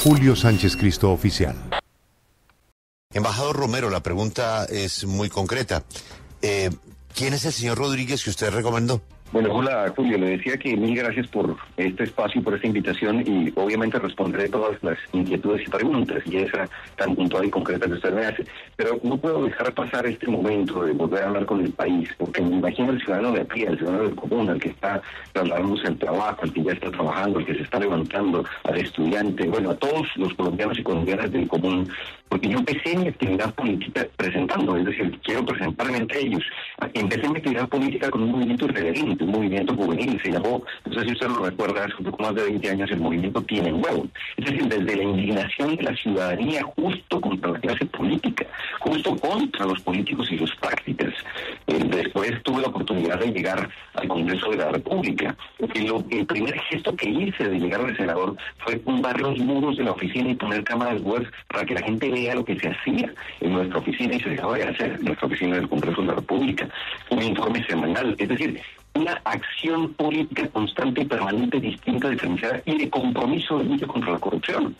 @Julio Sánchez Cristo Oficial. Embajador Romero, la pregunta es muy concreta. ¿Quién es el señor Rodríguez que usted recomendó? Bueno, hola Julio, le decía que mil gracias por este espacio, por esta invitación y obviamente responderé todas las inquietudes y preguntas y esa tan puntual y concreta que usted me hace. Pero no puedo dejar pasar este momento de volver a hablar con el país, porque me imagino el ciudadano de a pie, el ciudadano del común, al que está trasladándose al trabajo, al que ya está trabajando, al que se está levantando, al estudiante, bueno, a todos los colombianos y colombianas del común, porque yo empecé mi actividad política presentando, es decir, quiero presentarme entre ellos. Empecé mi actividad política con un movimiento irreverente, un movimiento juvenil, se llamó, no sé si usted lo recuerda, hace un poco más de 20 años, el movimiento Tiene Huevo. Es decir, desde la indignación de la ciudadanía justo contra la clase política, justo contra los políticos y sus prácticas. Después tuve la oportunidad de llegar al Congreso de la República. El primer gesto que hice de llegar al senador fue tumbar los muros de la oficina y poner cámaras web para que la gente vea lo que se hacía en nuestra oficina y se dejaba de hacer en nuestra oficina del Congreso de la República. Un informe semanal, es decir, una acción política constante y permanente, distinta, diferenciada y de compromiso de lucha contra la corrupción.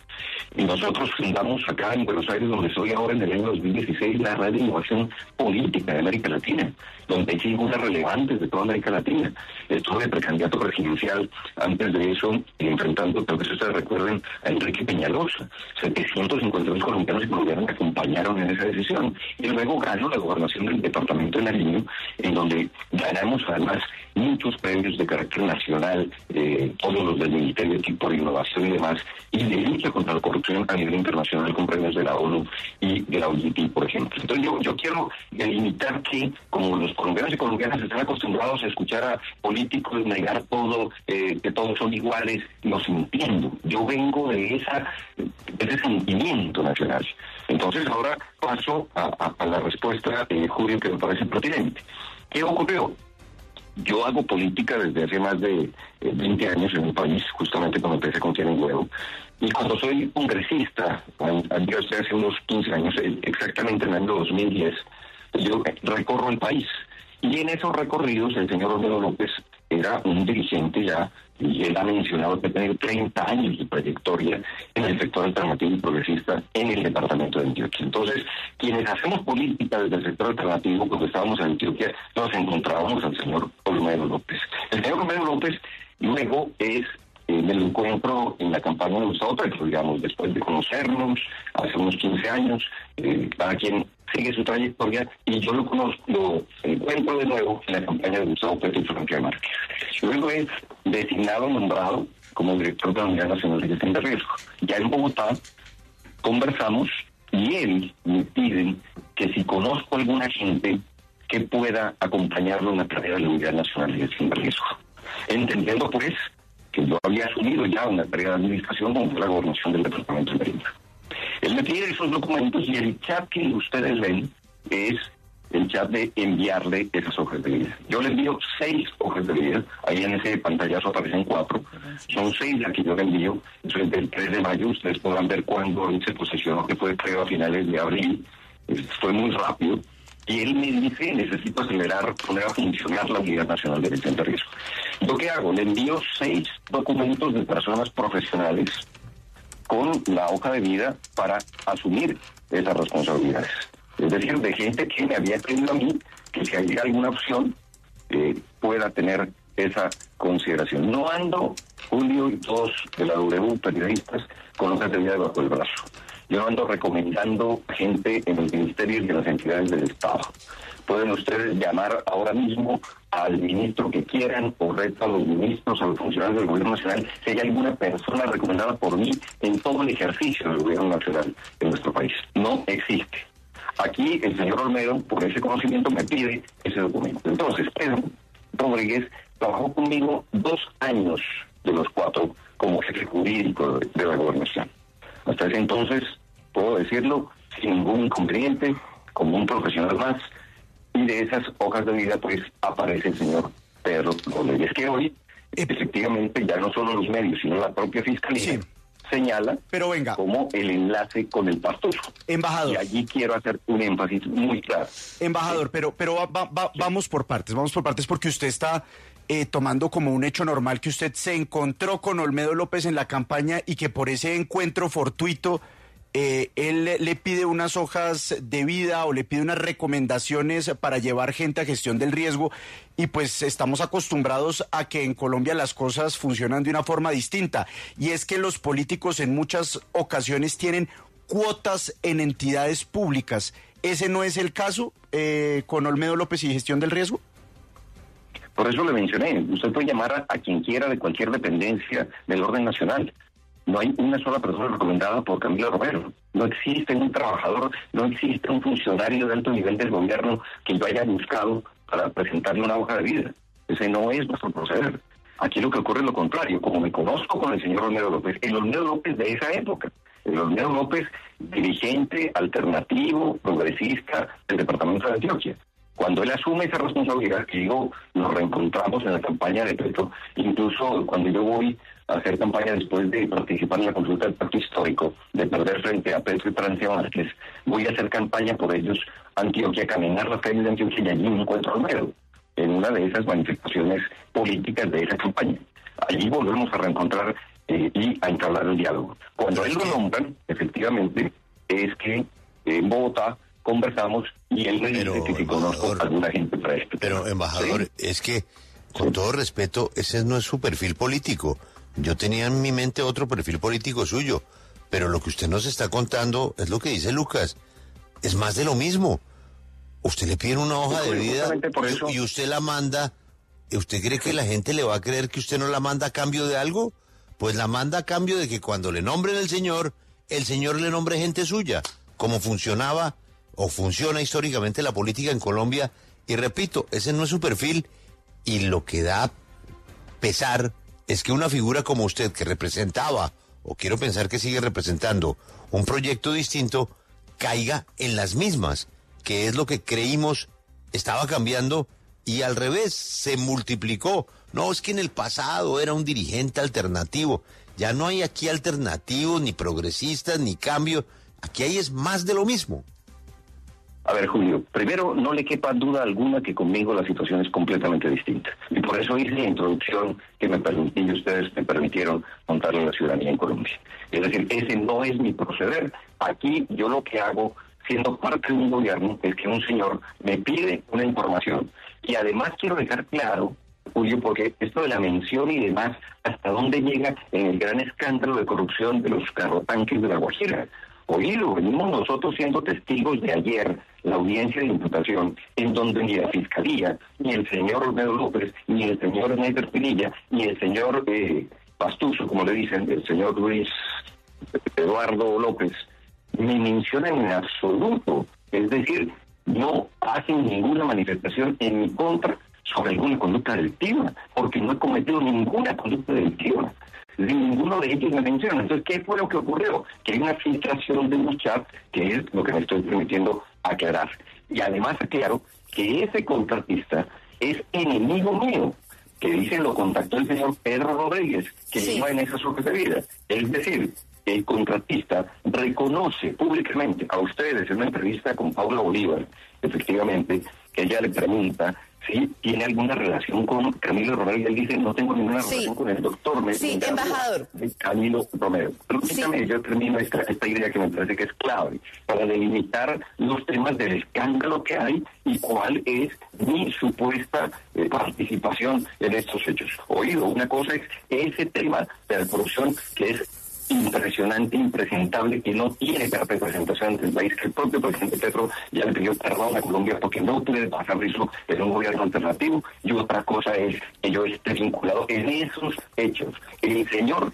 Y nosotros fundamos acá en Buenos Aires, donde estoy ahora en el año 2016, la Red de Innovación Política de América Latina, donde hay figuras relevantes de toda América Latina. Estuve precandidato presidencial antes de eso, enfrentando, tal vez ustedes recuerden, a Enrique Peñalosa. 750.000 colombianos y colombianas me acompañaron en esa decisión. Y luego ganó la gobernación del departamento de Nariño, en donde ganamos además muchos premios de carácter nacional, todos los del Ministerio tipo de Innovación y demás, y de lucha contra la corrupción a nivel internacional con premios de la ONU y de la OIT, por ejemplo. Entonces yo quiero delimitar que, como los colombianos y colombianas están acostumbrados a escuchar a políticos negar todo, que todos son iguales, los entiendo. Yo vengo de ese sentimiento nacional. Entonces ahora paso a la respuesta, Julio, que me parece pertinente. ¿Qué ocurrió? Yo hago política desde hace más de 20 años en mi país, justamente cuando empecé con Tiene Huevo. Y cuando soy congresista, yo estoy hace unos 15 años, exactamente en el año 2010, yo recorro el país. Y en esos recorridos el señor Romero López era un dirigente ya, y él ha mencionado que ha tenido 30 años de trayectoria en el sector alternativo y progresista en el departamento de Antioquia. Entonces, quienes hacemos política desde el sector alternativo, cuando estábamos en Antioquia, nos encontrábamos al señor Romero López. El señor Romero López luego me lo encuentro en la campaña de Gustavo Petro, digamos, después de conocernos hace unos 15 años, cada quien sigue su trayectoria, y yo lo encuentro de nuevo en la campaña de Gustavo Petro y Francia Márquez. Luego es designado, nombrado como director de la Unidad Nacional de Gestión de Riesgo. Ya en Bogotá conversamos y él me pide que si conozco a alguna gente que pueda acompañarlo en la tarea de la Unidad Nacional de Gestión de Riesgo. Entendiendo pues que yo había asumido ya una tarea de administración como la gobernación del departamento de Mérida. Él me pide esos documentos y el chat que ustedes ven es el chat de enviarle esas hojas de vida. Yo le envío 6 hojas de vida, ahí en ese pantallazo aparecen 4, son 6 las que yo le envío, eso es del 3 de mayo, ustedes podrán ver cuándo él se posesionó, que fue creo a finales de abril, fue muy rápido, y él me dice, necesito acelerar, poner a funcionar la Unidad Nacional de Gestión de Riesgo. ¿Yo qué hago? Le envío 6 documentos de personas profesionales con la hoja de vida para asumir esas responsabilidades. Es decir, de gente que me había pedido a mí que si hay alguna opción pueda tener esa consideración. No ando, Julio y todos de la W, periodistas, con hojas de vida debajo del brazo. Yo ando recomendando a gente en los ministerios y en las entidades del Estado. Pueden ustedes llamar ahora mismo al ministro que quieran o reto a los ministros, a los funcionarios del gobierno nacional, si hay alguna persona recomendada por mí en todo el ejercicio del gobierno nacional en nuestro país. No existe. Aquí el señor Olmedo, por ese conocimiento, me pide ese documento. Entonces, Pedro Rodríguez trabajó conmigo 2 años de los 4 como jefe jurídico de la gobernación. Hasta ese entonces, puedo decirlo, sin ningún inconveniente, como un profesional más, y de esas hojas de vida, pues, aparece el señor Pedro Rodríguez, que hoy, efectivamente, ya no solo los medios, sino la propia Fiscalía, señala como el enlace con el pastor. Embajador. Y allí quiero hacer un énfasis muy claro. Embajador, pero vamos por partes, porque usted está tomando como un hecho normal que usted se encontró con Olmedo López en la campaña y que por ese encuentro fortuito él le pide unas hojas de vida o le pide unas recomendaciones para llevar gente a gestión del riesgo, y pues estamos acostumbrados a que en Colombia las cosas funcionan de una forma distinta, y es que los políticos en muchas ocasiones tienen cuotas en entidades públicas. ¿Ese no es el caso con Olmedo López y gestión del riesgo? Por eso le mencioné, usted puede llamar a quien quiera de cualquier dependencia del orden nacional. No hay una sola persona recomendada por Camilo Romero. No existe un trabajador, no existe un funcionario de alto nivel del gobierno que yo haya buscado para presentarle una hoja de vida. Ese no es nuestro proceder. Aquí lo que ocurre es lo contrario. Como me conozco con el señor Olmedo López, el Olmedo López de esa época, el Olmedo López dirigente, alternativo, progresista del departamento de Antioquia. Cuando él asume esa responsabilidad, que digo, nos reencontramos en la campaña de Petro, incluso cuando yo voy a hacer campaña después de participar en la consulta del pacto histórico, de perder frente a Petro y Francia Márquez, voy a hacer campaña por ellos a Antioquia, caminar las calles de Antioquia, y allí me encuentro a Olmedo, en una de esas manifestaciones políticas de esa campaña. Allí volvemos a reencontrar y a entablar el diálogo. Cuando él lo nombran, efectivamente, es que en Bogotá conversamos y él me dice que si conozco a alguna gente para esto. Pero, embajador, ¿sí? Es que, con todo respeto, ese no es su perfil político. Yo tenía en mi mente otro perfil político suyo, pero lo que usted nos está contando es lo que dice Lucas. Es más de lo mismo. Usted le pide una hoja de vida y usted la manda. ¿Usted cree que la gente le va a creer que usted no la manda a cambio de algo? Pues la manda a cambio de que cuando le nombren el señor le nombre gente suya, como funcionaba o funciona históricamente la política en Colombia. Y repito, ese no es su perfil, y lo que da pesar es que una figura como usted, que representaba, o quiero pensar que sigue representando, un proyecto distinto, caiga en las mismas, que es lo que creímos estaba cambiando, y al revés, se multiplicó. No, es que en el pasado era un dirigente alternativo. Ya no hay aquí alternativos, ni progresistas, ni cambio. Aquí hay es más de lo mismo. A ver, Julio, primero, no le quepa duda alguna que conmigo la situación es completamente distinta. Y por eso hice la introducción que me permití y ustedes me permitieron contarle a la ciudadanía en Colombia. Es decir, ese no es mi proceder. Aquí yo lo que hago, siendo parte de un gobierno, es que un señor me pide una información. Y además quiero dejar claro, Julio, porque esto de la mención y demás, hasta dónde llega en el gran escándalo de corrupción de los carrotanques de La Guajira. Oído, venimos nosotros siendo testigos de ayer, la audiencia de imputación, en donde ni la Fiscalía, ni el señor Olmedo López, ni el señor Neider Pinilla, ni el señor Pastuso, como le dicen, el señor Luis Eduardo López, me mencionan en absoluto. Es decir, no hacen ninguna manifestación en mi contra sobre alguna conducta delictiva, porque no he cometido ninguna conducta delictiva. Ninguno de ellos me menciona. Entonces, ¿qué fue lo que ocurrió? Que hay una filtración de unos chats, que es lo que me estoy permitiendo aclarar. Y además aclaro que ese contratista es enemigo mío, que dicen lo contactó el señor Pedro Rodríguez, que iba en esas hojas de vida. Es decir, el contratista reconoce públicamente a ustedes en una entrevista con Paula Bolívar, efectivamente, que ella le pregunta si tiene alguna relación con Camilo Romero, y él dice, no tengo ninguna relación con el doctor. Embajador. Camilo Romero. Permítame, yo termino esta idea que me parece que es clave, para delimitar los temas del escándalo que hay y cuál es mi supuesta participación en estos hechos. Oído, una cosa es ese tema de la corrupción que es impresionante, impresentable, que no tiene representación ante el país, que el propio presidente Petro ya le pidió perdón a Colombia porque no puede pasar eso en un gobierno alternativo, y otra cosa es que yo esté vinculado en esos hechos. El señor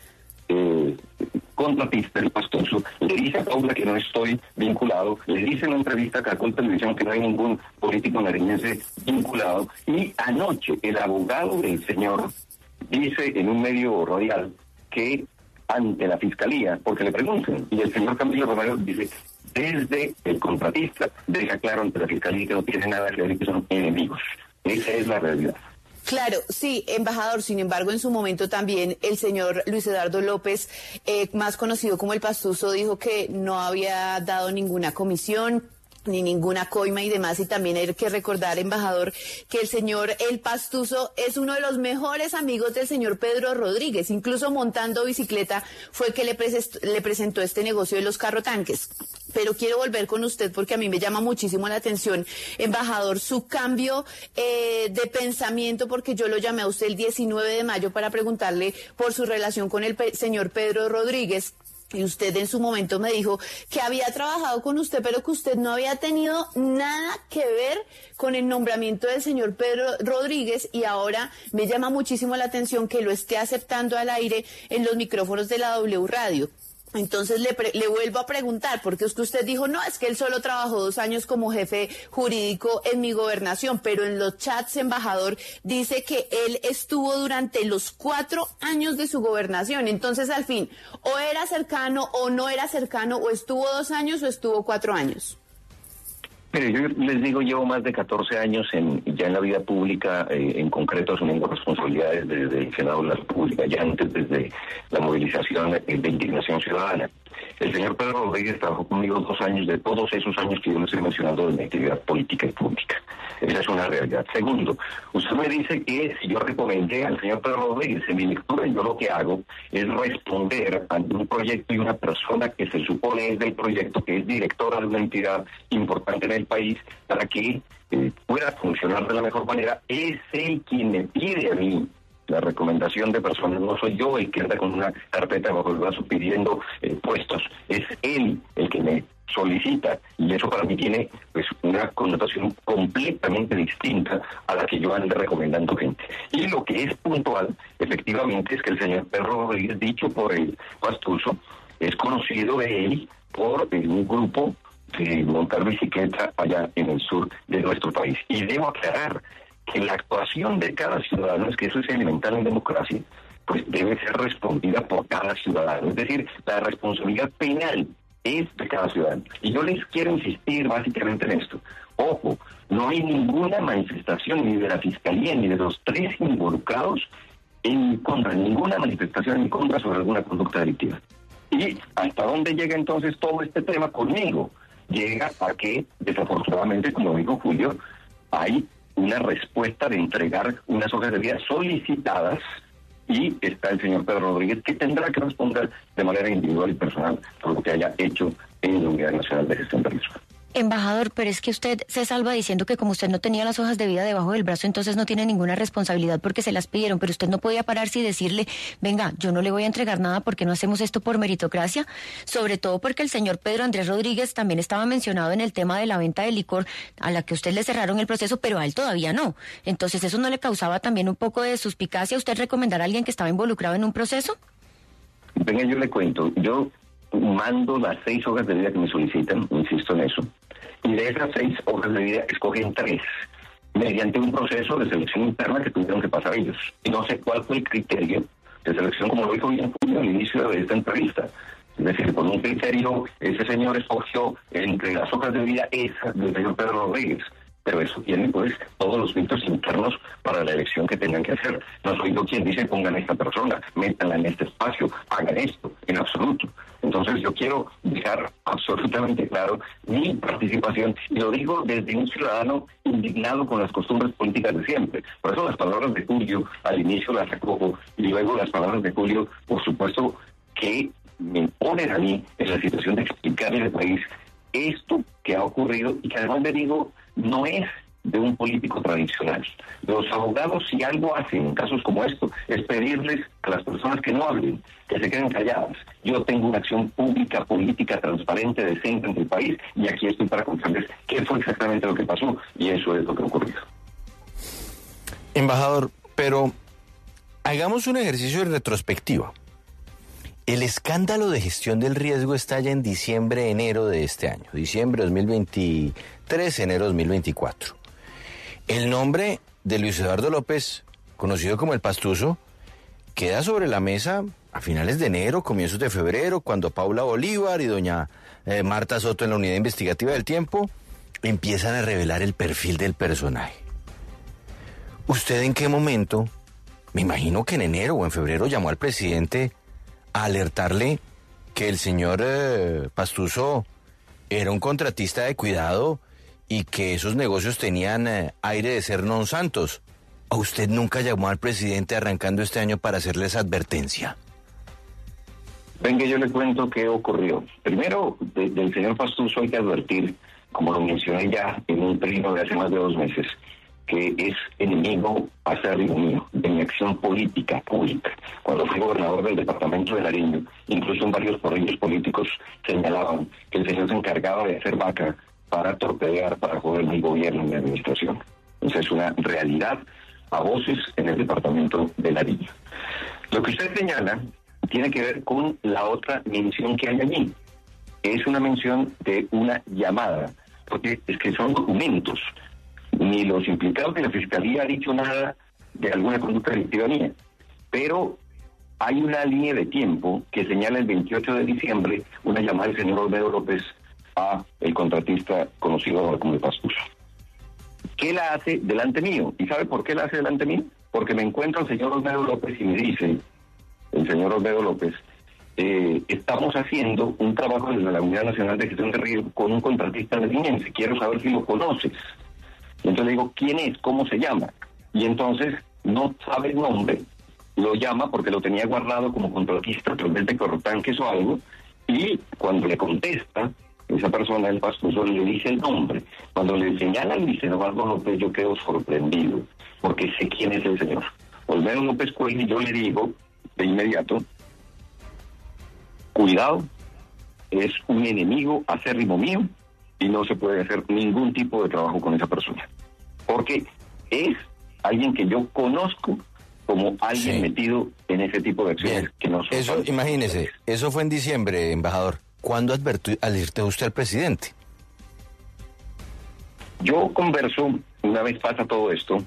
contratista, el Pastuso, le dice a Paula que no estoy vinculado, le dice en una entrevista a Caracol Televisión que no hay ningún político nariñense vinculado, y anoche el abogado del señor dice en un medio radial que ante la Fiscalía, porque le preguntan, y el señor Camilo Romero dice, desde el contratista, deja claro ante la Fiscalía que no tiene nada que ver, que son enemigos. Esa es la realidad. Claro, sí, embajador. Sin embargo, en su momento también el señor Luis Eduardo López, más conocido como el Pastuso, dijo que no había dado ninguna comisión, ni ninguna coima y demás, y también hay que recordar, embajador, que el señor El Pastuso es uno de los mejores amigos del señor Pedro Rodríguez, incluso montando bicicleta fue que le presentó este negocio de los carrotanques. Pero quiero volver con usted porque a mí me llama muchísimo la atención, embajador, su cambio de pensamiento, porque yo lo llamé a usted el 19 de mayo para preguntarle por su relación con el señor Pedro Rodríguez. Y usted en su momento me dijo que había trabajado con usted, pero que usted no había tenido nada que ver con el nombramiento del señor Pedro Rodríguez, y ahora me llama muchísimo la atención que lo esté aceptando al aire en los micrófonos de la W Radio. Entonces le vuelvo a preguntar, porque es que usted dijo, no, es que él solo trabajó 2 años como jefe jurídico en mi gobernación, pero en los chats, embajador, dice que él estuvo durante los 4 años de su gobernación. Entonces, al fin, o era cercano o no era cercano, o estuvo 2 años o estuvo 4 años. Mire, yo les digo, llevo más de 14 años ya en la vida pública, en concreto asumiendo responsabilidades desde el Senado de la República, ya antes desde la movilización de Indignación Ciudadana. El señor Pedro Rodríguez trabajó conmigo 2 años de todos esos años que yo les estoy mencionando de mi actividad política y pública. Esa es una realidad. Segundo, usted me dice que si yo recomendé al señor Pedro Rodríguez en mi lectura, yo lo que hago es responder ante un proyecto y una persona que se supone es del proyecto, que es directora de una entidad importante en el país, para que pueda funcionar de la mejor manera. Es él quien me pide a mí la recomendación de personas, no soy yo el que anda con una carpeta bajo el brazo pidiendo puestos, es él el que me solicita, y eso para mí tiene pues una connotación completamente distinta a la que yo ande recomendando gente. Y lo que es puntual, efectivamente, es que el señor Pedro Rodríguez, dicho por el Pastuso, es conocido de él por un grupo de montar bicicleta allá en el sur de nuestro país. Y debo aclarar que la actuación de cada ciudadano, es que eso es elemental en democracia, pues debe ser respondida por cada ciudadano. Es decir, la responsabilidad penal es de cada ciudadano. Y yo les quiero insistir básicamente en esto. Ojo, no hay ninguna manifestación ni de la Fiscalía ni de los 3 involucrados en mi contra, ninguna manifestación en mi contra sobre alguna conducta delictiva. ¿Y hasta dónde llega entonces todo este tema conmigo? Llega a que, desafortunadamente, como dijo Julio, hay una respuesta de entregar unas hojas de vida solicitadas, y está el señor Pedro Rodríguez, que tendrá que responder de manera individual y personal por lo que haya hecho en la Unidad Nacional de Gestión de Riesgo. Embajador, pero es que usted se salva diciendo que como usted no tenía las hojas de vida debajo del brazo, entonces no tiene ninguna responsabilidad porque se las pidieron, pero usted no podía pararse y decirle, venga, yo no le voy a entregar nada porque no hacemos esto por meritocracia, sobre todo porque el señor Pedro Andrés Rodríguez también estaba mencionado en el tema de la venta de licor, a la que usted le cerraron el proceso, pero a él todavía no. Entonces, ¿eso no le causaba también un poco de suspicacia a usted recomendar a alguien que estaba involucrado en un proceso? Venga, yo le cuento, yo mando las 6 hojas de vida que me solicitan, insisto en eso, y de esas 6 hojas de vida escogen 3, mediante un proceso de selección interna que tuvieron que pasar ellos. Y no sé cuál fue el criterio de selección, como lo dijo bien Julio al inicio de esta entrevista. Es decir, por un criterio, ese señor escogió entre las hojas de vida esas del señor Pedro Rodríguez. Pero eso tiene, pues, todos los filtros internos para la elección que tengan que hacer. No soy yo quien dice pongan a esta persona, métanla en este espacio, hagan esto, en absoluto. Entonces yo quiero dejar absolutamente claro mi participación, y lo digo desde un ciudadano indignado con las costumbres políticas de siempre. Por eso las palabras de Julio al inicio las acojo, y luego las palabras de Julio, por supuesto, que me ponen a mí en la situación de explicarle al país esto que ha ocurrido, y que además le digo, no es de un político tradicional. Los abogados, si algo hacen en casos como esto, es pedirles a las personas que no hablen, que se queden calladas. Yo tengo una acción pública, política, transparente, decente en el país, y aquí estoy para contarles qué fue exactamente lo que pasó, y eso es lo que ha ocurrido. Embajador, pero hagamos un ejercicio de retrospectiva. El escándalo de gestión del riesgo estalla en diciembre, enero de este año. Diciembre 2023, enero 2024. El nombre de Luis Eduardo López, conocido como el Pastuso, queda sobre la mesa a finales de enero, comienzos de febrero, cuando Paula Bolívar y doña Marta Soto en la Unidad Investigativa del Tiempo empiezan a revelar el perfil del personaje. ¿Usted en qué momento, me imagino que en enero o en febrero, llamó al presidente a alertarle que el señor Pastuso era un contratista de cuidado y que esos negocios tenían aire de ser non santos. ¿A usted nunca llamó al presidente arrancando este año para hacerles advertencia? Venga, yo le cuento qué ocurrió. Primero, del señor Pastuso hay que advertir, como lo mencioné ya en un pleno de hace más de 2 meses, que es enemigo acérrimo mío de mi acción política pública. Cuando fui gobernador del departamento de Nariño, incluso en varios corrillos políticos señalaban que el señor se encargaba de hacer vaca para torpedear, para joder mi gobierno y mi administración. Entonces es una realidad a voces en el departamento de Nariño. Lo que usted señala tiene que ver con la otra mención que hay allí. Es una mención de una llamada, porque es que son documentos. Ni los implicados de la Fiscalía han dicho nada de alguna conducta delictiva mía, pero hay una línea de tiempo que señala el 28 de diciembre una llamada del señor Olmedo López a el contratista conocido ahora como el Pastuso. ¿Qué la hace delante mío? ¿Y sabe por qué la hace delante mío? Porque me encuentro al señor Olmedo López y me dice, el señor Olmedo López, estamos haciendo un trabajo desde la Unidad Nacional de Gestión de Riesgo con un contratista nariñense, quiero saber si lo conoces. Entonces le digo, ¿quién es? ¿Cómo se llama? Y entonces no sabe el nombre, lo llama porque lo tenía guardado como contratista, tal vez de Corrotanques o algo, y cuando le contesta, esa persona del Pastuso le dice el nombre. Cuando le señala el licenciado López, yo quedo sorprendido, porque sé quién es el señor. Olmedo López Cuello, y yo le digo de inmediato, cuidado, es un enemigo acérrimo mío y no se puede hacer ningún tipo de trabajo con esa persona, porque es alguien que yo conozco como alguien metido en ese tipo de acciones. Bien. Que no son Eso, imagínese, eso fue en diciembre, embajador. ¿Cuándo alertó usted al presidente? Yo converso, una vez pasa todo esto,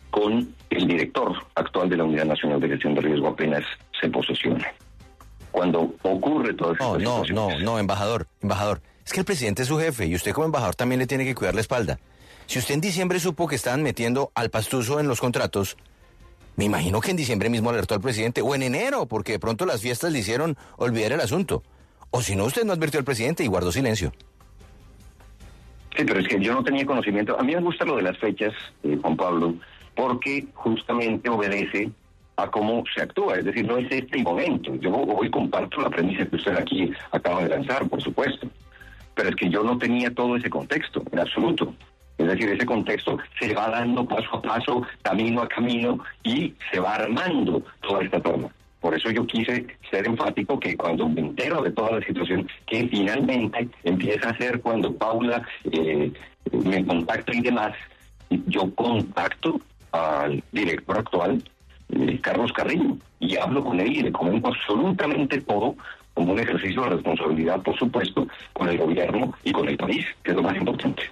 con el director actual de la Unidad Nacional de Gestión de Riesgo apenas se posesiona. Cuando ocurre todo esto. No, embajador. Es que el presidente es su jefe y usted como embajador también le tiene que cuidar la espalda. Si usted en diciembre supo que estaban metiendo al Pastuso en los contratos, me imagino que en diciembre mismo alertó al presidente, o en enero, porque de pronto las fiestas le hicieron olvidar el asunto. O si no, usted no advirtió al presidente y guardó silencio. Sí, pero es que yo no tenía conocimiento. A mí me gusta lo de las fechas, Juan Pablo, porque justamente obedece a cómo se actúa. Es decir, no es este el momento. Yo hoy comparto la premisa que usted aquí acaba de lanzar, por supuesto. Pero es que yo no tenía todo ese contexto, en absoluto. Es decir, ese contexto se va dando paso a paso, camino a camino, y se va armando toda esta toma. Por eso yo quise ser enfático que cuando me entero de toda la situación, que finalmente empieza a ser cuando Paula me contacta y demás, yo contacto al director actual, Carlos Carrillo, y hablo con él y le comento absolutamente todo, como un ejercicio de responsabilidad, por supuesto, con el gobierno y con el país, que es lo más importante.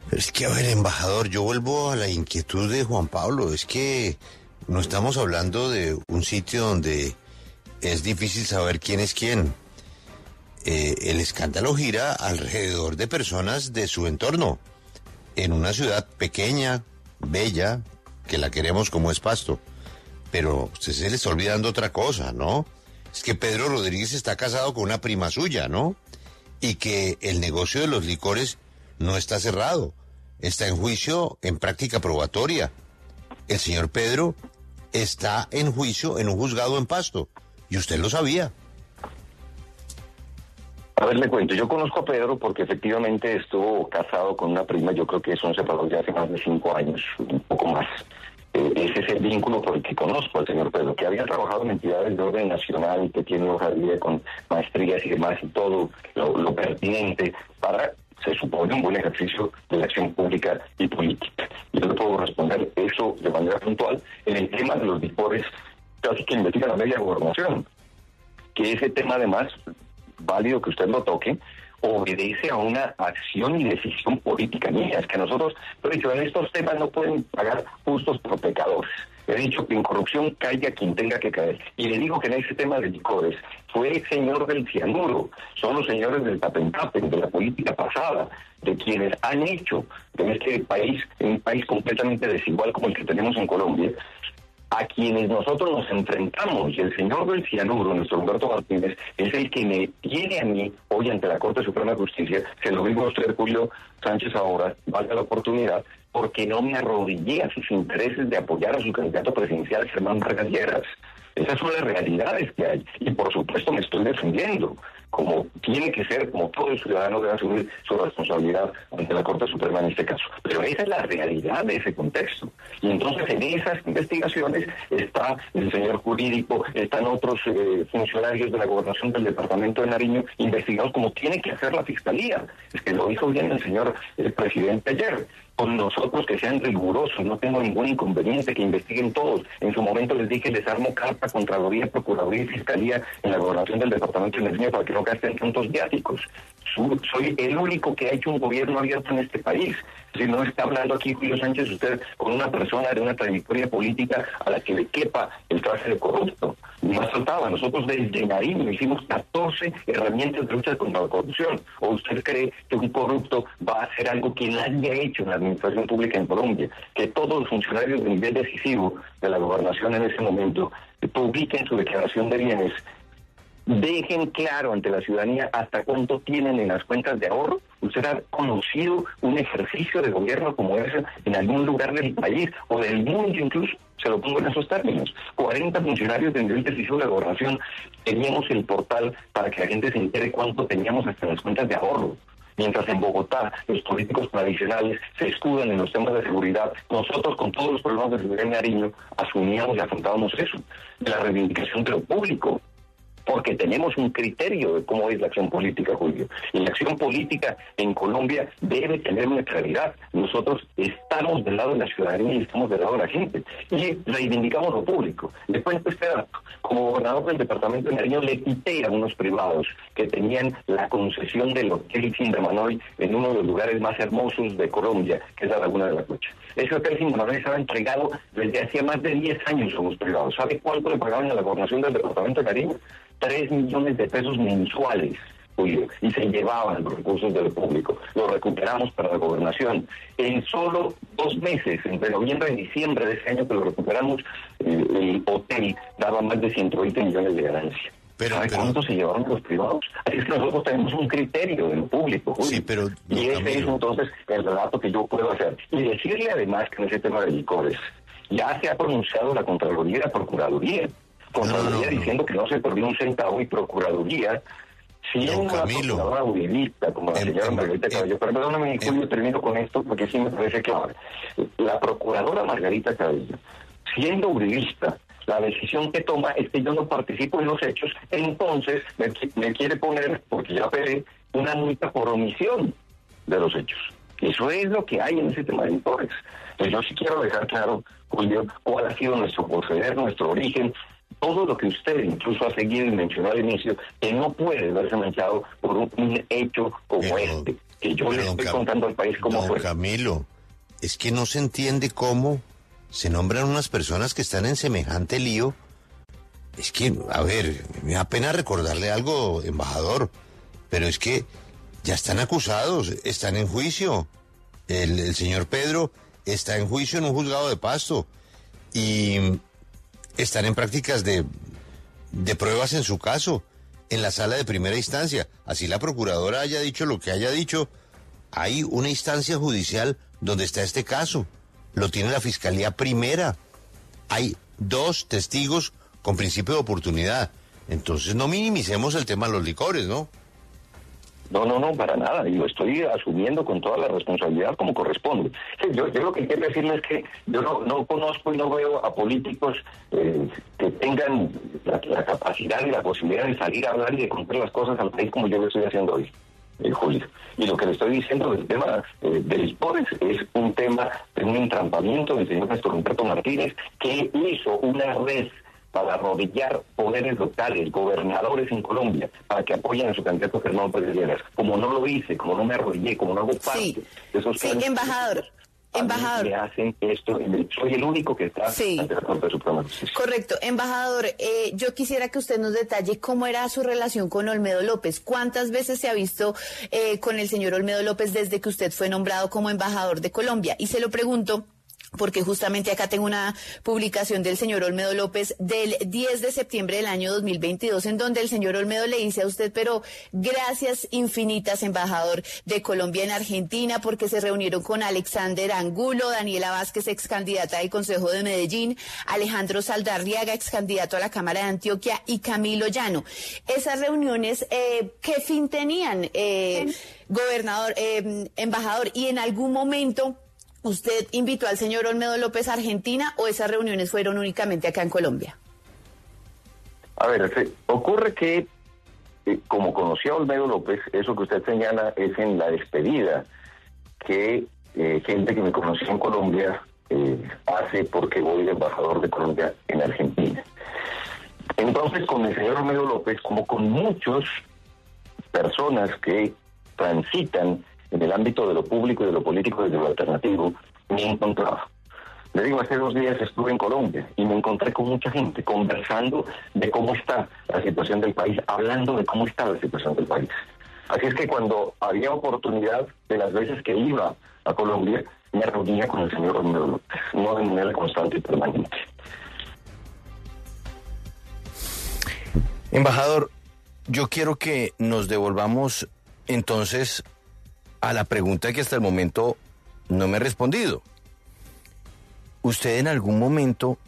Pero es que, a ver, embajador, yo vuelvo a la inquietud de Juan Pablo. Es que no estamos hablando de un sitio donde es difícil saber quién es quién. El escándalo gira alrededor de personas de su entorno, en una ciudad pequeña, bella, que la queremos como es Pasto. Pero a usted se le está olvidando otra cosa, ¿no? Es que Pedro Rodríguez está casado con una prima suya, ¿no? Y que el negocio de los licores no está cerrado, está en juicio, en práctica probatoria. El señor Pedro está en juicio en un juzgado en Pasto, y usted lo sabía. A ver, le cuento, yo conozco a Pedro porque efectivamente estuvo casado con una prima, yo creo que son separados ya hace más de 5 años, un poco más. Ese es el vínculo por el que conozco al señor Pedro, que había trabajado en entidades de orden nacional, que tiene hoja de vida con maestrías y demás, y todo lo pertinente para, se supone, un buen ejercicio de la acción pública y política. Yo le puedo responder eso de manera puntual. En el tema de los licores, casi que investiga la media gobernación, que ese tema además, válido que usted lo toque, obedece a una acción y decisión política mía. Es que nosotros, lo he dicho, en estos temas no pueden pagar justos por pecadores. He dicho que en corrupción caiga quien tenga que caer. Y le digo que en ese tema de licores fue el señor del cianuro, son los señores del tapen-tapen, de la política pasada, de quienes han hecho en este país, en un país completamente desigual como el que tenemos en Colombia, a quienes nosotros nos enfrentamos, y el señor del Cianuro, nuestro Humberto Martínez, es el que me tiene a mí hoy ante la Corte Suprema de Justicia, se lo digo a usted, Julio Sánchez, ahora, valga la oportunidad, porque no me arrodillé a sus intereses de apoyar a su candidato presidencial, Germán Vargas Lleras. Esas son las realidades que hay, y por supuesto me estoy defendiendo, como tiene que ser, como todo el ciudadano debe asumir su responsabilidad ante la Corte Suprema en este caso. Pero esa es la realidad de ese contexto. Y entonces en esas investigaciones está el señor jurídico, están otros funcionarios de la gobernación del departamento de Nariño investigados como tiene que hacer la Fiscalía. Es que lo dijo bien el señor presidente ayer. Con nosotros que sean rigurosos, no tengo ningún inconveniente, que investiguen todos. En su momento les dije, les armo carta, Contraloría, Procuraduría y Fiscalía en la gobernación del departamento de Nariño para que no gasten puntos viáticos. Soy el único que ha hecho un gobierno abierto en este país. Si no está hablando aquí Julio Sánchez, usted con una persona de una trayectoria política a la que le quepa el traje de corrupto. Más faltaba, nosotros desde Nariño hicimos 14 herramientas de lucha contra la corrupción. ¿O usted cree que un corrupto va a hacer algo que nadie ha hecho en la administración pública en Colombia? Que todos los funcionarios de nivel decisivo de la gobernación en ese momento publiquen su declaración de bienes, dejen claro ante la ciudadanía hasta cuánto tienen en las cuentas de ahorro. ¿Usted ha conocido un ejercicio de gobierno como ese en algún lugar del país o del mundo incluso? Se lo pongo en esos términos. 40 funcionarios de nivel decisivo de la gobernación teníamos el portal para que la gente se entere cuánto teníamos hasta en las cuentas de ahorro. Mientras en Bogotá los políticos tradicionales se escudan en los temas de seguridad, nosotros con todos los problemas de seguridad en Nariño asumíamos y afrontábamos eso, de la reivindicación de lo público, porque tenemos un criterio de cómo es la acción política, Julio. Y la acción política en Colombia debe tener una claridad. Nosotros estamos del lado de la ciudadanía y estamos del lado de la gente. Y reivindicamos lo público. Le cuento este dato. Como gobernador del departamento de Nariño le quité a unos privados que tenían la concesión del Hotel Sindamanoy en uno de los lugares más hermosos de Colombia, que es la Laguna de la Cocha. Ese Hotel Sindamanoy estaba entregado desde hacía más de 10 años a los privados. ¿Sabe cuánto le pagaban a la gobernación del departamento de Nariño? 3 millones de pesos mensuales, Julio, y se llevaban los recursos del público. Los recuperamos para la gobernación. En solo 2 meses, entre noviembre y diciembre de ese año que lo recuperamos, el hotel daba más de 120 millones de ganancia. ¿Sabe cuánto se llevaron los privados? Así es que nosotros tenemos un criterio de lo público, Julio. Sí, pero y ese es entonces el relato que yo puedo hacer. Y decirle además que en ese tema de licores ya se ha pronunciado la Contraloría y la Procuraduría. Contraloría diciendo que no se perdió un centavo y Procuraduría siendo una procuradora uribista como la señora Margarita Cabello. Perdóname, Julio, termino con esto porque sí me parece clave. La procuradora Margarita Cabello, siendo uribista, la decisión que toma es que yo no participo en los hechos, entonces me quiere poner, porque ya pedí, una multa por omisión de los hechos. Eso es lo que hay en ese tema de licores. Entonces yo sí quiero dejar claro, Julio, cuál ha sido nuestro proceder, nuestro origen, todo lo que usted incluso ha seguido y mencionó al inicio, que no puede verse manchado por un hecho como este, que yo le estoy contando al país cómo fue. Camilo, es que no se entiende cómo se nombran unas personas que están en semejante lío. Es que, a ver, me da pena recordarle algo, embajador, pero es que ya están acusados, están en juicio. El señor Pedro está en juicio en un juzgado de Pasto y están en prácticas de pruebas en su caso, en la sala de primera instancia. Así la procuradora haya dicho lo que haya dicho, hay una instancia judicial donde está este caso. Lo tiene la Fiscalía Primera. Hay 2 testigos con principio de oportunidad. Entonces no minimicemos el tema de los licores, ¿no? No, para nada. Y lo estoy asumiendo con toda la responsabilidad como corresponde. Yo lo que quiero decirles es que yo no conozco y no veo a políticos que tengan la capacidad y la posibilidad de salir a hablar y de contar las cosas al país como yo lo estoy haciendo hoy, Julio. Y lo que le estoy diciendo del tema de licores es un tema de un entrampamiento del señor Néstor Humberto Martínez, que hizo una vez para arrodillar poderes locales, gobernadores en Colombia, para que apoyen a su candidato Germán Vargas Lleras. Como no lo hice, como no me arrodillé, como no hago parte de esos sí, embajador. Me hacen esto, soy el único que está ante la Corte Suprema de Justicia. Correcto. Embajador, yo quisiera que usted nos detalle cómo era su relación con Olmedo López. ¿Cuántas veces se ha visto con el señor Olmedo López desde que usted fue nombrado como embajador de Colombia? Y se lo pregunto porque justamente acá tengo una publicación del señor Olmedo López del 10 de septiembre del año 2022, en donde el señor Olmedo le dice a usted, pero gracias infinitas, embajador de Colombia en Argentina, porque se reunieron con Alexander Angulo, Daniela Vázquez, ex candidata del Consejo de Medellín, Alejandro Saldarriaga, ex candidato a la Cámara de Antioquia, y Camilo Llano. Esas reuniones, ¿qué fin tenían, gobernador, embajador? Y en algún momento, ¿usted invitó al señor Olmedo López a Argentina o esas reuniones fueron únicamente acá en Colombia? A ver, ocurre que, como conocí a Olmedo López, eso que usted señala es en la despedida que gente que me conoció en Colombia hace porque voy de embajador de Colombia en Argentina. Entonces, con el señor Olmedo López, como con muchas personas que transitan en el ámbito de lo público y de lo político desde lo alternativo, me he encontrado. Le digo, hace 2 días estuve en Colombia y me encontré con mucha gente conversando de cómo está la situación del país, hablando de cómo está la situación del país. Así es que cuando había oportunidad, de las veces que iba a Colombia, me reunía con el señor Olmedo López, no de manera constante y permanente. Embajador, yo quiero que nos devolvamos entonces a la pregunta que hasta el momento no me ha respondido. ¿Usted en algún momento,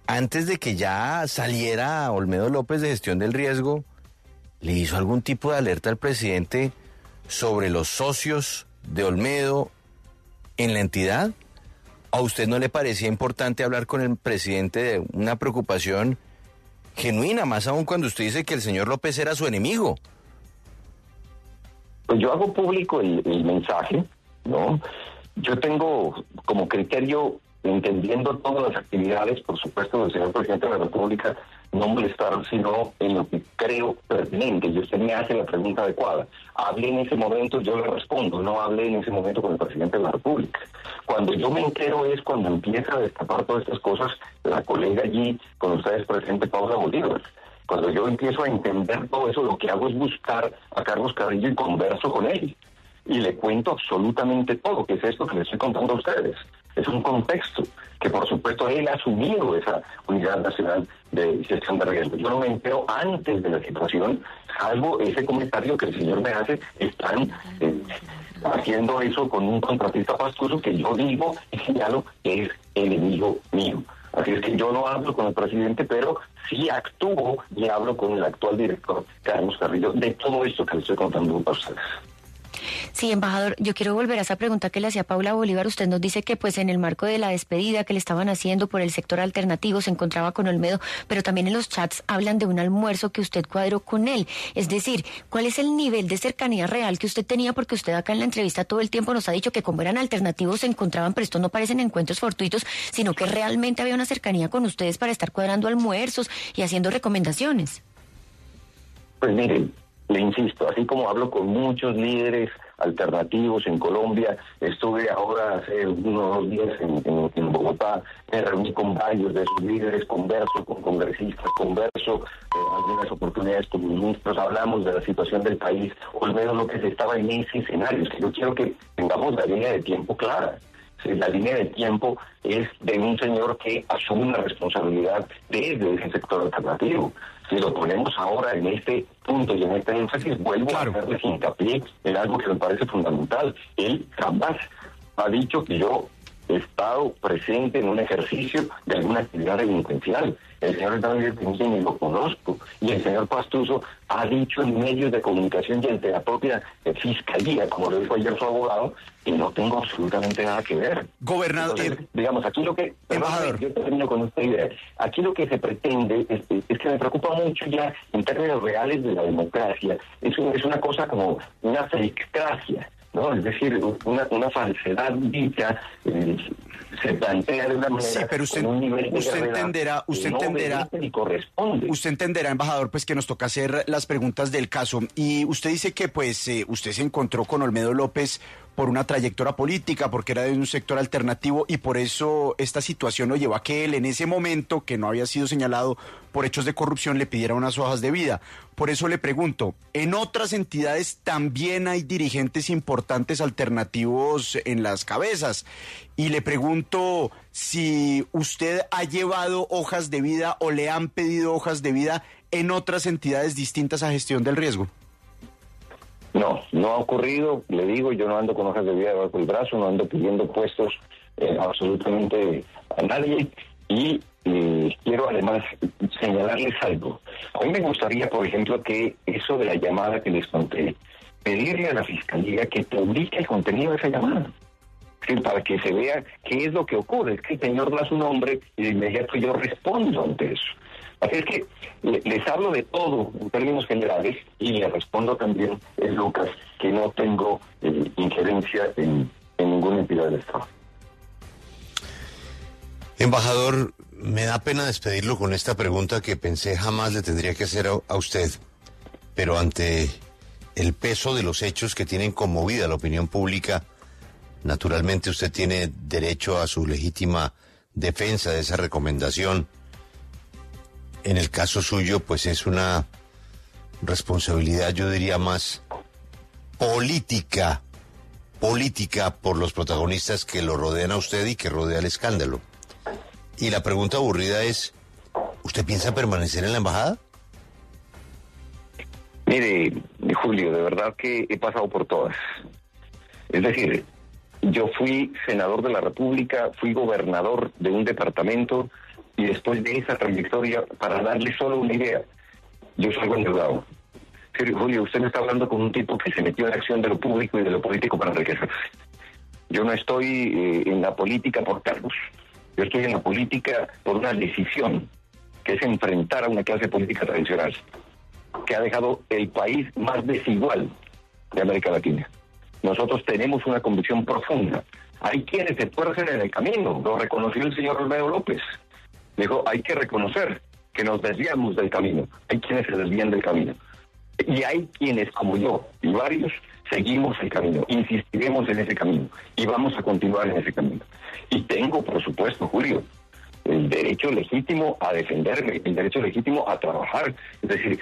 antes de que ya saliera Olmedo López de gestión del riesgo, le hizo algún tipo de alerta al presidente sobre los socios de Olmedo en la entidad? ¿A usted no le parecía importante hablar con el presidente de una preocupación genuina, más aún cuando usted dice que el señor López era su enemigo? Pues yo hago público el mensaje, ¿no? Yo tengo como criterio, entendiendo todas las actividades, por supuesto, del señor presidente de la República, no molestar, sino en lo que creo pertinente. Y usted me hace la pregunta adecuada. Hable en ese momento, yo le respondo. No hable en ese momento con el presidente de la República. Cuando yo me entero es cuando empieza a destapar todas estas cosas la colega allí, con ustedes presente, Paula Bolívar. Cuando yo empiezo a entender todo eso, lo que hago es buscar a Carlos Carrillo y converso con él. Y le cuento absolutamente todo, que es esto que les estoy contando a ustedes. Es un contexto que, por supuesto, él ha asumido esa Unidad Nacional de Gestión de Riesgo. Yo no me entero antes de la situación, salvo ese comentario que el señor me hace. Están haciendo eso con un contratista pastuso que yo digo y señalo que es enemigo mío. Así es que yo no hablo con el presidente, pero sí actúo y hablo con el actual director, Carlos Carrillo, de todo esto que les estoy contando a ustedes. Sí, embajador, yo quiero volver a esa pregunta que le hacía Paula Bolívar. Usted nos dice que pues en el marco de la despedida que le estaban haciendo por el sector alternativo se encontraba con Olmedo, pero también en los chats hablan de un almuerzo que usted cuadró con él. Es decir, ¿cuál es el nivel de cercanía real que usted tenía? Porque usted acá en la entrevista todo el tiempo nos ha dicho que como eran alternativos se encontraban, pero esto no parecen encuentros fortuitos, sino que realmente había una cercanía con ustedes para estar cuadrando almuerzos y haciendo recomendaciones. Pues miren, le insisto, así como hablo con muchos líderes alternativos en Colombia, estuve ahora hace unos 2 días en Bogotá, me reuní con varios de esos líderes, converso con congresistas, converso algunas oportunidades con ministros, hablamos de la situación del país. Olmedo López estaba en ese escenario. Es que yo quiero que tengamos la línea de tiempo clara. La línea de tiempo es de un señor que asume una responsabilidad desde ese sector alternativo. Si lo ponemos ahora en este punto y en este énfasis, vuelvo a hacerles hincapié en algo que me parece fundamental. Él jamás ha dicho que yo he estado presente en un ejercicio de alguna actividad delincuencial. El señor Hernández ni lo conozco. Y el señor Pastuso ha dicho en medios de comunicación y ante la propia fiscalía, como lo dijo ayer su abogado, que no tengo absolutamente nada que ver. Gobernador, entonces, digamos, aquí lo que... embajador. Yo termino con esta idea. Aquí lo que se pretende es que me preocupa mucho ya en términos reales de la democracia. Es una cosa como una fakecracia, ¿no? Es decir, una falsedad dicha se plantea de una manera. Sí, pero usted entenderá, embajador, pues que nos toca hacer las preguntas del caso. Y usted dice que pues usted se encontró con Olmedo López por una trayectoria política, porque era de un sector alternativo y por eso esta situación lo llevó a que él en ese momento, que no había sido señalado por hechos de corrupción, le pidiera unas hojas de vida. Por eso le pregunto, ¿en otras entidades también hay dirigentes importantes alternativos en las cabezas? Y le pregunto si usted ha llevado hojas de vida o le han pedido hojas de vida en otras entidades distintas a gestión del riesgo. No, no ha ocurrido. Le digo, yo no ando con hojas de vida debajo del brazo, no ando pidiendo puestos absolutamente a nadie. Y quiero además señalarles algo. A mí me gustaría, por ejemplo, que eso de la llamada que les conté, pedirle a la Fiscalía que publique el contenido de esa llamada. Sí, para que se vea qué es lo que ocurre. Es que el señor da su nombre y de inmediato yo respondo ante eso. Así es que les hablo de todo en términos generales y le respondo también, Lucas, que no tengo injerencia en ninguna entidad del Estado. Embajador, me da pena despedirlo con esta pregunta que pensé jamás le tendría que hacer a usted, pero ante el peso de los hechos que tienen conmovida la opinión pública, naturalmente usted tiene derecho a su legítima defensa de esa recomendación. En el caso suyo, pues es una responsabilidad, yo diría más política por los protagonistas que lo rodean a usted y que rodea el escándalo. Y la pregunta aburrida es, ¿usted piensa permanecer en la embajada? Mire, Julio, de verdad que he pasado por todas. Es decir, yo fui senador de la República, fui gobernador de un departamento y después de esa trayectoria, para darle solo una idea, yo salgo endeudado. Julio, usted me está hablando con un tipo que se metió en la acción de lo público y de lo político para enriquecerse. Yo no estoy en la política por cargos. Yo estoy en la política por una decisión, que es enfrentar a una clase política tradicional, que ha dejado el país más desigual de América Latina. Nosotros tenemos una convicción profunda. Hay quienes se tuercen en el camino, lo reconoció el señor Olmedo López. Dijo, hay que reconocer que nos desviamos del camino. Hay quienes se desvían del camino. Y hay quienes, como yo y varios, seguimos el camino, insistiremos en ese camino y vamos a continuar en ese camino. Y tengo, por supuesto, Julio, el derecho legítimo a defenderme, el derecho legítimo a trabajar. Es decir,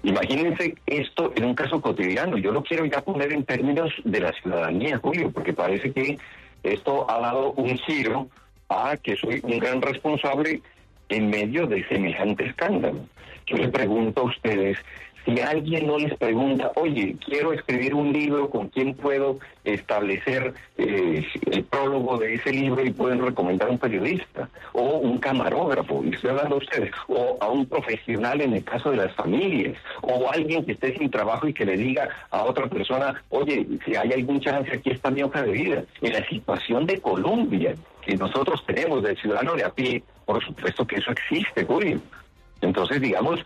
imagínense esto en un caso cotidiano. Yo lo quiero ya poner en términos de la ciudadanía, Julio, porque parece que esto ha dado un giro a que soy un gran responsable en medio de semejante escándalo. Yo le pregunto a ustedes, si alguien no les pregunta, oye, quiero escribir un libro, ¿con quién puedo establecer el prólogo de ese libro y pueden recomendar a un periodista? O un camarógrafo, y estoy hablando a ustedes, o a un profesional en el caso de las familias, o alguien que esté sin trabajo y que le diga a otra persona, oye, si hay algún chance, aquí está mi hoja de vida. En la situación de Colombia, que nosotros tenemos del ciudadano de a pie, por supuesto que eso existe, Julio. Entonces, digamos,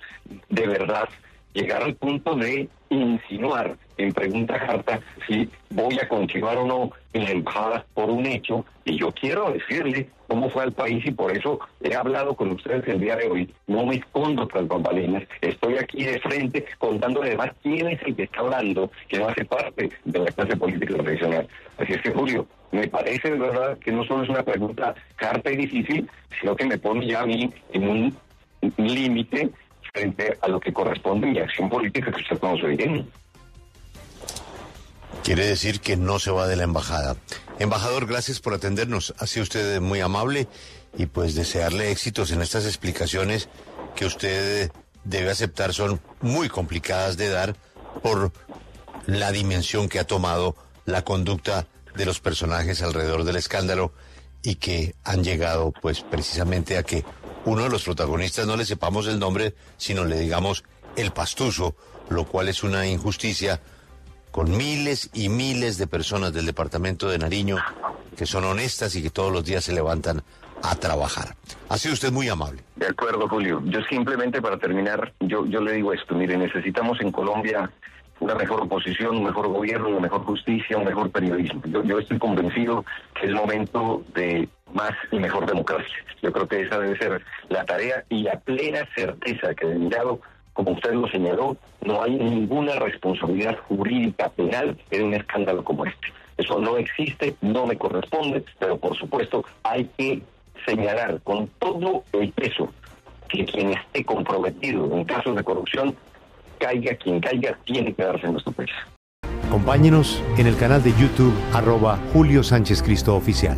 de verdad, llegar al punto de insinuar en pregunta carta si voy a continuar o no en la embajada por un hecho, y yo quiero decirle cómo fue al país y por eso he hablado con ustedes el día de hoy. No me escondo tras bambalinas, estoy aquí de frente contándole además quién es el que está hablando, que no hace parte de la clase política tradicional. Así es que, Julio, me parece de verdad que no solo es una pregunta carta y difícil, sino que me pone ya a mí en un límite frente a lo que corresponde a mi acción política que usted conoce bien. Quiere decir que no se va de la embajada. Embajador, gracias por atendernos. Ha sido usted muy amable y pues desearle éxitos en estas explicaciones que usted debe aceptar son muy complicadas de dar por la dimensión que ha tomado la conducta de los personajes alrededor del escándalo y que han llegado pues precisamente a que uno de los protagonistas no le sepamos el nombre, sino le digamos el pastuso, lo cual es una injusticia con miles y miles de personas del departamento de Nariño que son honestas y que todos los días se levantan a trabajar. Ha sido usted muy amable. De acuerdo, Julio. Yo simplemente para terminar, yo le digo esto, mire, necesitamos en Colombia una mejor oposición, un mejor gobierno, una mejor justicia, un mejor periodismo. Yo estoy convencido que es momento de más y mejor democracia. Yo creo que esa debe ser la tarea y la plena certeza que de mi lado, como usted lo señaló, no hay ninguna responsabilidad jurídica penal en un escándalo como este. Eso no existe, no me corresponde, pero por supuesto hay que señalar con todo el peso que quien esté comprometido en casos de corrupción, caiga quien caiga, tiene que darse en nuestro país. Acompáñenos en el canal de YouTube @Julio Sánchez Cristo Oficial.